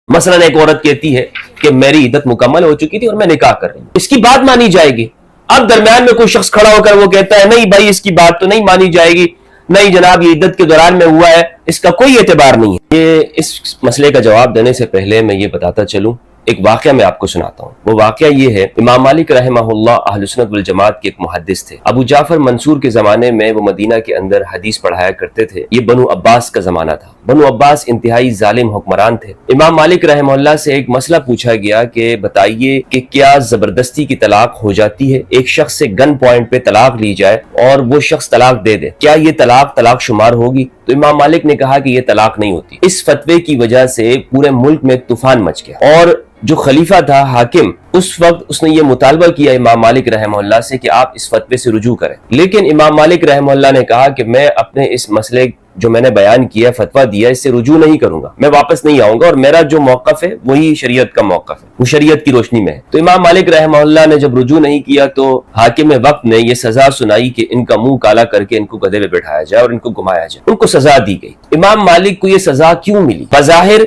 مثلاً ایک عورت کہتی ہے کہ میری عدت مکمل ہو چکی تھی اور میں نکاح کر رہی ہوں، اس کی بات مانی جائے گی۔ اب درمیان میں کوئی شخص کھڑا ہو کر وہ کہتا ہے نہیں بھائی اس کی بات تو نہیں مانی جائے گی، نہیں جناب یہ عدت کے دوران میں ہوا ہے، اس کا کوئی اعتبار نہیں ہے۔ یہ اس مسئلے کا جواب دینے سے پہلے میں یہ بتاتا چلوں، ایک واقعہ میں آپ کو سناتا ہوں۔ وہ واقعہ یہ ہے، امام مالک رحمہ اللہ اہل سنت والجماعت کے ایک محدث تھے۔ ابو جعفر منصور کے زمانے میں وہ مدینہ کے اندر حدیث پڑھایا کرتے تھے۔ یہ بنو عباس کا زمانہ تھا۔ بنو عباس انتہائی ظالم حکمران تھے۔ امام مالک رحمہ اللہ سے ایک مسئلہ پوچھا گیا کہ بتائیے کہ کیا زبردستی کی طلاق ہو جاتی ہے؟ ایک شخص سے گن پوائنٹ پہ طلاق لی جائے اور وہ شخص طلاق دے دے، کیا یہ طلاق شمار ہوگی؟ تو امام مالک نے کہا کہ یہ طلاق نہیں ہوتی۔ اس فتوے کی وجہ سے پورے ملک میں طوفان مچ گیا، اور جو خلیفہ تھا حاکم اس وقت اس نے یہ مطالبہ کیا امام مالک رحمہ اللہ سے کہ آپ اس فتوے سے رجوع کریں، لیکن امام مالک رحمہ اللہ نے کہا کہ میں اپنے اس مسئلے جو میں نے بیان کیا، فتویٰ دیا، اس سے رجوع نہیں کروں گا، میں واپس نہیں آؤں گا، اور میرا جو موقف ہے وہی شریعت کا موقف ہے، وہ شریعت کی روشنی میں ہے۔ تو امام مالک رحمہ اللہ نے جب رجوع نہیں کیا تو حاکم وقت نے یہ سزا سنائی کہ ان کا منہ کالا کر کے ان کو گدھے پہ بٹھایا جائے اور ان کو گھمایا جائے۔ ان کو سزا دی گئی۔ امام مالک کو یہ سزا کیوں ملی؟ بظاہر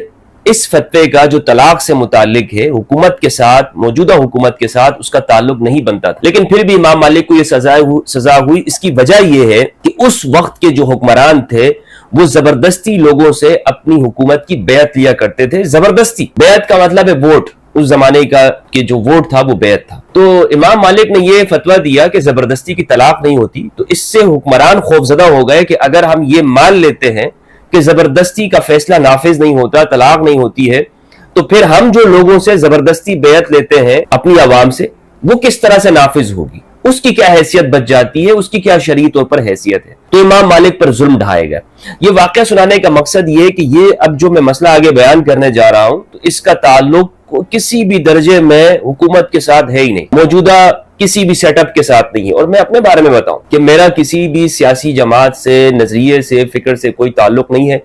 اس فتوے کا جو طلاق سے متعلق ہے، حکومت کے ساتھ، موجودہ حکومت کے ساتھ اس کا تعلق نہیں بنتا تھا، لیکن پھر بھی امام مالک کو یہ سزا ہوئی۔ اس کی وجہ یہ ہے کہ اس وقت کے جو حکمران تھے وہ زبردستی لوگوں سے اپنی حکومت کی بیعت لیا کرتے تھے۔ زبردستی، بیعت کا مطلب ہے ووٹ، اس زمانے کا کہ جو ووٹ تھا وہ بیعت تھا۔ تو امام مالک نے یہ فتویٰ دیا کہ زبردستی کی طلاق نہیں ہوتی، تو اس سے حکمران خوفزدہ ہو گئے کہ اگر ہم یہ مان لیتے ہیں کہ زبردستی کا فیصلہ نافذ نہیں ہوتا، طلاق نہیں ہوتی ہے، تو پھر ہم جو لوگوں سے زبردستی بیعت لیتے ہیں اپنی عوام سے، وہ کس طرح سے نافذ ہوگی، اس کی کیا حیثیت بچ جاتی ہے، اس کی کیا شرعی طور پر حیثیت ہے۔ تو امام مالک پر ظلم ڈھائے گا۔ یہ واقعہ سنانے کا مقصد یہ کہ یہ اب جو میں مسئلہ آگے بیان کرنے جا رہا ہوں تو اس کا تعلق کسی بھی درجے میں حکومت کے ساتھ ہے ہی نہیں، موجودہ کسی بھی سیٹ اپ کے ساتھ نہیں ہے۔ اور میں اپنے بارے میں بتاؤں کہ میرا کسی بھی سیاسی جماعت سے، نظریے سے، فکر سے کوئی تعلق نہیں ہے۔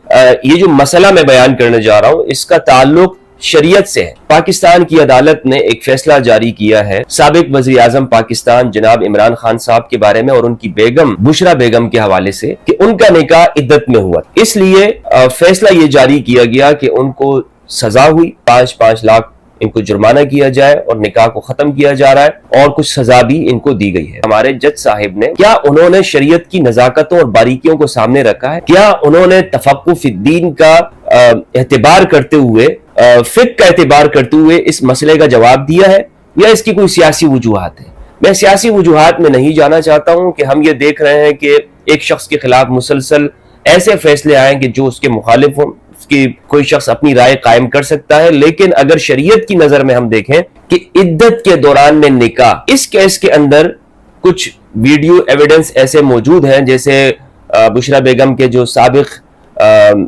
یہ جو مسئلہ میں بیان کرنے جا رہا ہوں اس کا تعلق شریعت سے ہے۔ پاکستان کی عدالت نے ایک فیصلہ جاری کیا ہے سابق وزیر اعظم پاکستان جناب عمران خان صاحب کے بارے میں اور ان کی بیگم بشرا بیگم کے حوالے سے کہ ان کا نکاح عدت میں ہوا، اس لیے فیصلہ یہ جاری کیا گیا کہ ان کو سزا ہوئی، 5 لاکھ ان کو جرمانہ کیا جائے اور نکاح کو ختم کیا جا رہا ہے، اور کچھ سزا بھی ان کو دی گئی ہے۔ ہمارے جج صاحب نے کیا انہوں نے شریعت کی نزاکتوں اور باریکیوں کو سامنے رکھا ہے؟ کیا انہوں نے تفقہ فی الدین کا اعتبار کرتے ہوئے، فقہ کا اعتبار کرتے ہوئے اس مسئلے کا جواب دیا ہے، یا اس کی کوئی سیاسی وجوہات ہیں؟ میں سیاسی وجوہات میں نہیں جانا چاہتا ہوں کہ ہم یہ دیکھ رہے ہیں کہ ایک شخص کے خلاف مسلسل ایسے فیصلے آئیں کہ جو اس کے مخالف ہوں، کہ کوئی شخص اپنی رائے قائم کر سکتا ہے، لیکن اگر شریعت کی نظر میں ہم دیکھیں کہ عدت کے دوران میں نکاح، اس کیس کے اندر کچھ ویڈیو ایویڈنس ایسے موجود ہیں، جیسے بشرا بیگم کے جو سابق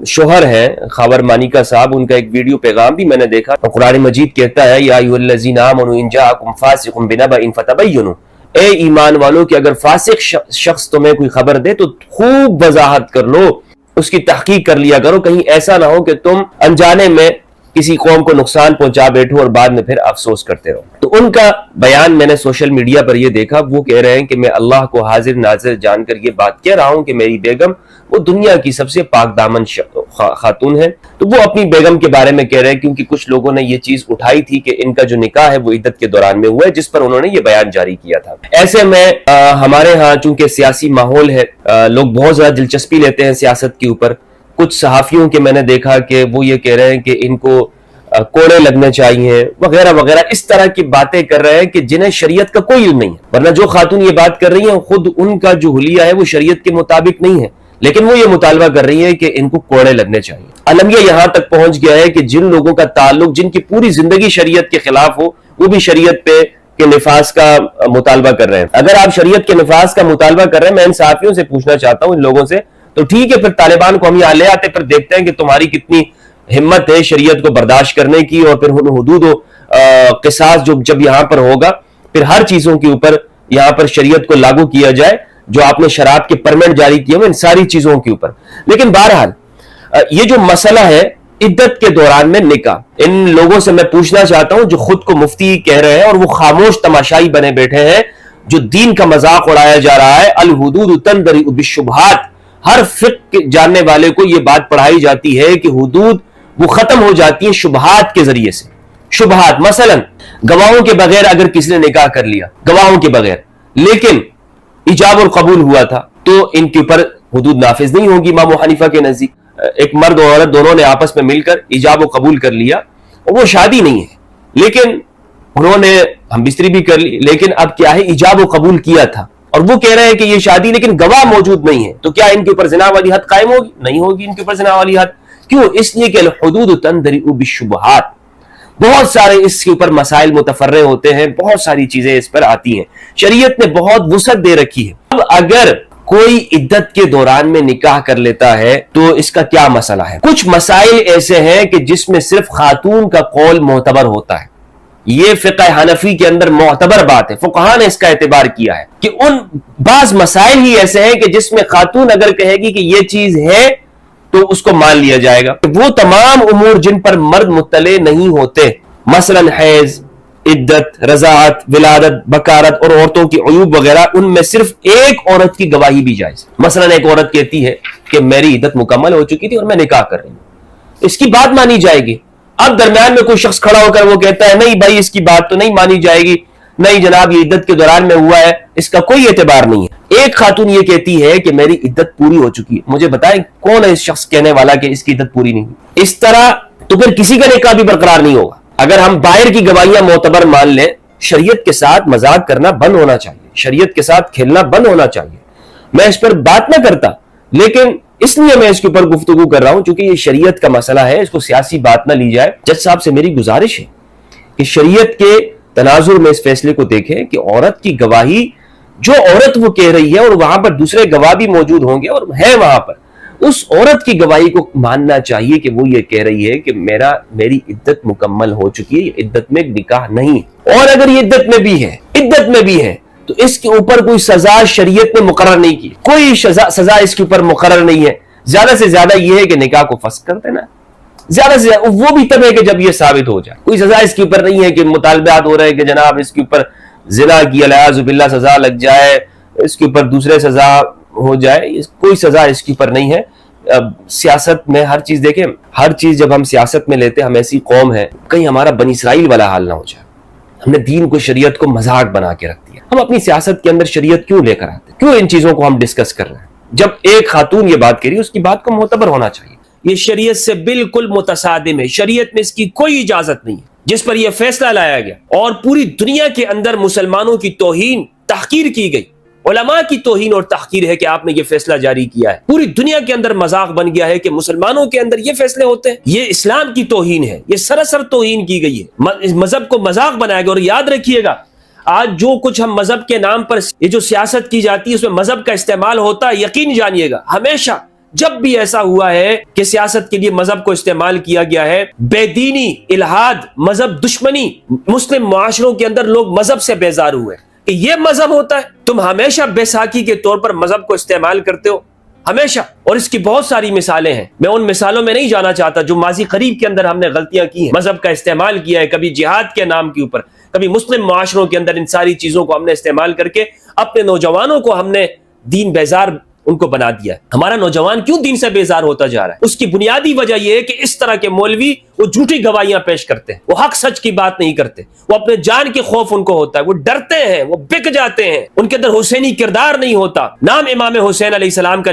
شوہر ہیں خاور مانیکا صاحب، ان کا ایک ویڈیو پیغام بھی میں نے دیکھا۔ قرآن مجید کہتا ہے یا ایھا الذین آمنوا ان جاءکم فاسق بنبأ فتبینوا، اے ایمان والو کہ اگر فاسق شخص تمہیں کوئی خبر دے تو خوب وضاحت کر لو، اس کی تحقیق کر لیا کرو، کہیں ایسا نہ ہو کہ تم انجانے میں کسی قوم کو نقصان پہنچا بیٹھو اور بعد میں پھر افسوس کرتے رہو۔ تو ان کا بیان میں نے سوشل میڈیا پر یہ دیکھا، وہ کہہ رہے ہیں کہ میں اللہ کو حاضر ناظر جان کر یہ بات کہہ رہا ہوں کہ میری بیگم وہ دنیا کی سب سے پاک دامن خاتون ہے۔ تو وہ اپنی بیگم کے بارے میں کہہ رہے ہیں کیونکہ کچھ لوگوں نے یہ چیز اٹھائی تھی کہ ان کا جو نکاح ہے وہ عدت کے دوران میں ہوا ہے، جس پر انہوں نے یہ بیان جاری کیا تھا۔ ایسے میں ہمارے ہاں چونکہ سیاسی ماحول ہے، لوگ بہت زیادہ دلچسپی لیتے ہیں سیاست کے اوپر۔ کچھ صحافیوں کے میں نے دیکھا کہ وہ یہ کہہ رہے ہیں کہ ان کو کوڑے لگنے چاہیے وغیرہ وغیرہ، اس طرح کی باتیں کر رہے ہیں کہ جنہیں شریعت کا کوئی علم نہیں ہے، ورنہ جو خاتون یہ بات کر رہی ہیں خود ان کا جو حلیہ ہے وہ شریعت کے مطابق نہیں ہے، لیکن وہ یہ مطالبہ کر رہی ہے کہ ان کو کوڑے لگنے چاہیے۔ المیہ یہاں تک پہنچ گیا ہے کہ جن لوگوں کا تعلق، جن کی پوری زندگی شریعت کے خلاف ہو، وہ بھی شریعت پہ کے نفاذ کا مطالبہ کر رہے ہیں۔ اگر آپ شریعت کے نفاذ کا مطالبہ کر رہے ہیں، میں ان صحافیوں سے پوچھنا چاہتا ہوں، ان لوگوں سے، تو ٹھیک ہے پھر طالبان کو ہم یہاں لے آتے، پھر دیکھتے ہیں کہ تمہاری کتنی ہمت ہے شریعت کو برداشت کرنے کی، اور پھر حدود و قصاص جب یہاں پر ہوگا، پھر ہر چیزوں کے اوپر یہاں پر شریعت کو لاگو کیا جائے، جو آپ نے شراب کے پرمٹ جاری کیے ہوئے ان ساری چیزوں کے اوپر۔ لیکن بہرحال یہ جو مسئلہ ہے عدت کے دوران میں نکاح، ان لوگوں سے میں پوچھنا چاہتا ہوں جو خود کو مفتی کہہ رہے ہیں اور وہ خاموش تماشائی بنے بیٹھے ہیں، جو دین کا مذاق اڑایا جا رہا ہے۔ الحدود تندرئ بالشبہات، ہر فقہ جاننے والے کو یہ بات پڑھائی جاتی ہے کہ حدود وہ ختم ہو جاتی ہیں شبہات کے ذریعے سے. شبہات مثلا گواہوں کے بغیر اگر کسی نے نکاح کر لیا گواہوں کے بغیر لیکن ایجاب اور قبول ہوا تھا تو ان کے اوپر حدود نافذ نہیں ہوگی. امام ابو حنیفہ کے نزدیک ایک مرد اور عورت دونوں نے آپس میں مل کر ایجاب و قبول کر لیا اور وہ شادی نہیں ہے لیکن انہوں نے ہم بستری بھی کر لی لیکن اب کیا ہے ایجاب و قبول کیا تھا اور وہ کہہ رہے ہیں کہ یہ شادی لیکن گواہ موجود نہیں ہے تو کیا ان کے اوپر زنا والی حد قائم ہوگی؟ نہیں ہوگی ان کے اوپر زنا والی حد. کیوں؟ اس لیے کہ الحدود تندرئ بالشبہات. بہت سارے اس کے اوپر مسائل متفرع ہوتے ہیں, بہت ساری چیزیں اس پر آتی ہیں, شریعت نے بہت وسعت دے رکھی ہے. اب اگر کوئی عدت کے دوران میں نکاح کر لیتا ہے تو اس کا کیا مسئلہ ہے؟ کچھ مسائل ایسے ہیں کہ جس میں صرف خاتون کا قول معتبر ہوتا ہے. یہ فقہ حنفی کے اندر معتبر بات ہے, فقہاء نے اس کا اعتبار کیا ہے کہ ان بعض مسائل ہی ایسے ہیں کہ جس میں خاتون اگر کہے گی کہ یہ چیز ہے تو اس کو مان لیا جائے گا. وہ تمام امور جن پر مرد مطلع نہیں ہوتے, مثلا حیض, عدت, رضاعت, ولادت, بکارت اور عورتوں کی عیوب وغیرہ, ان میں صرف ایک عورت کی گواہی بھی جائز. مثلا ایک عورت کہتی ہے کہ میری عدت مکمل ہو چکی تھی اور میں نکاح کر رہی ہوں, اس کی بات مانی جائے گی. اب درمیان میں کوئی شخص کھڑا ہو کر وہ کہتا ہے نہیں بھائی اس کی بات تو نہیں مانی جائے گی, نہیں جناب یہ عدت کے دوران میں ہوا ہے, اس کا کوئی اعتبار نہیں ہے. ایک خاتون یہ کہتی ہے کہ میری عدت پوری ہو چکی ہے, مجھے بتائیں کون ہے اس شخص کہنے والا کہ اس کی عدت پوری نہیں. اس طرح تو پھر کسی کا نکاح بھی برقرار نہیں ہوگا. اگر ہم باہر کی گواہیاں معتبر مان لیں, شریعت کے ساتھ مذاق کرنا بند ہونا چاہیے, شریعت کے ساتھ کھیلنا بند ہونا چاہیے. میں اس پر بات نہ کرتا لیکن اس لیے میں اس کے اوپر گفتگو کر رہا ہوں چونکہ یہ شریعت کا مسئلہ ہے, اس کو سیاسی بات نہ لی جائے. جج صاحب سے میری گزارش ہے کہ شریعت کے تناظر میں اس فیصلے کو دیکھیں کہ عورت کی گواہی جو عورت وہ کہہ رہی ہے اور وہاں پر دوسرے گواہ بھی موجود ہوں گے اور ہے وہاں پر, اس عورت کی گواہی کو ماننا چاہیے کہ وہ یہ کہہ رہی ہے کہ میری عدت مکمل ہو چکی ہے, عدت میں نکاح نہیں. اور اگر یہ عدت میں بھی ہے تو اس کے اوپر کوئی سزا شریعت نے مقرر نہیں کی, کوئی سزا اس کے اوپر مقرر نہیں ہے. زیادہ سے زیادہ یہ ہے کہ نکاح کو فسخ کر دینا, زیادہ سے زیادہ وہ بھی تب ہے کہ جب یہ ثابت ہو جائے. کوئی سزا اس کے اوپر نہیں ہے کہ مطالبات ہو رہے ہیں کہ جناب اس کے اوپر زنا کی الیاذ باللہ سزا لگ جائے, اس کے اوپر دوسرے سزا ہو جائے, کوئی سزا اس کے اوپر نہیں ہے. سیاست میں ہر چیز دیکھیں, ہر چیز جب ہم سیاست میں لیتے ہم ایسی قوم ہے کہیں ہمارا بنی اسرائیل والا حال نہ ہو جائے. ہم نے دین کو شریعت کو مذاق بنا کے رکھ دیا. ہم اپنی سیاست کے اندر شریعت کیوں لے کر آتے, کیوں ان چیزوں کو ہم ڈسکس کر رہے ہیں؟ جب ایک خاتون یہ بات کہہ رہی ہے اس کی بات کو معتبر ہونا چاہیے. یہ شریعت سے بالکل متصادم ہے, شریعت میں اس کی کوئی اجازت نہیں ہے. جس پر یہ فیصلہ لایا گیا اور پوری دنیا کے اندر مسلمانوں کی توہین تحقیر کی گئی, علماء کی توہین اور تحقیر ہے کہ آپ نے یہ فیصلہ جاری کیا ہے. پوری دنیا کے اندر مذاق بن گیا ہے کہ مسلمانوں کے اندر یہ فیصلے ہوتے ہیں. یہ اسلام کی توہین ہے, یہ سراسر توہین کی گئی ہے, مذہب کو مذاق بنایا گیا. اور یاد رکھیے گا آج جو کچھ ہم مذہب کے نام پر یہ جو سیاست کی جاتی ہے اس میں مذہب کا استعمال ہوتا ہے, یقین جانیے گا ہمیشہ جب بھی ایسا ہوا ہے کہ سیاست کے لیے مذہب کو استعمال کیا گیا ہے, بے دینی, الہاد, مذہب دشمنی, مسلم معاشروں کے اندر لوگ مذہب سے بیزار ہوئے کہ یہ مذہب ہوتا ہے. تم ہمیشہ بیساکھی کے طور پر مذہب کو استعمال کرتے ہو ہمیشہ, اور اس کی بہت ساری مثالیں ہیں. میں ان مثالوں میں نہیں جانا چاہتا جو ماضی قریب کے اندر ہم نے غلطیاں کی ہیں, مذہب کا استعمال کیا ہے, کبھی جہاد کے نام کے اوپر, کبھی مسلم معاشروں کے اندر ان ساری چیزوں کو ہم نے استعمال کر کے اپنے نوجوانوں کو ہم نے دین بیزار ان کو بنا دیا ہے. ہمارا نوجوان کیوں دین سے بیزار ہوتا جا رہا ہے؟ اس کی بنیادی وجہ یہ ہے کہ اس طرح کے مولوی وہ جھوٹی گواہیاں پیش کرتے ہیں, وہ حق سچ کی بات نہیں کرتے, وہ اپنے جان کے خوف ان کو ہوتا ہے, وہ ڈرتے ہیں, وہ بک جاتے ہیں, ان کے اندر حسینی کردار نہیں ہوتا. نام امام حسین علیہ السلام کا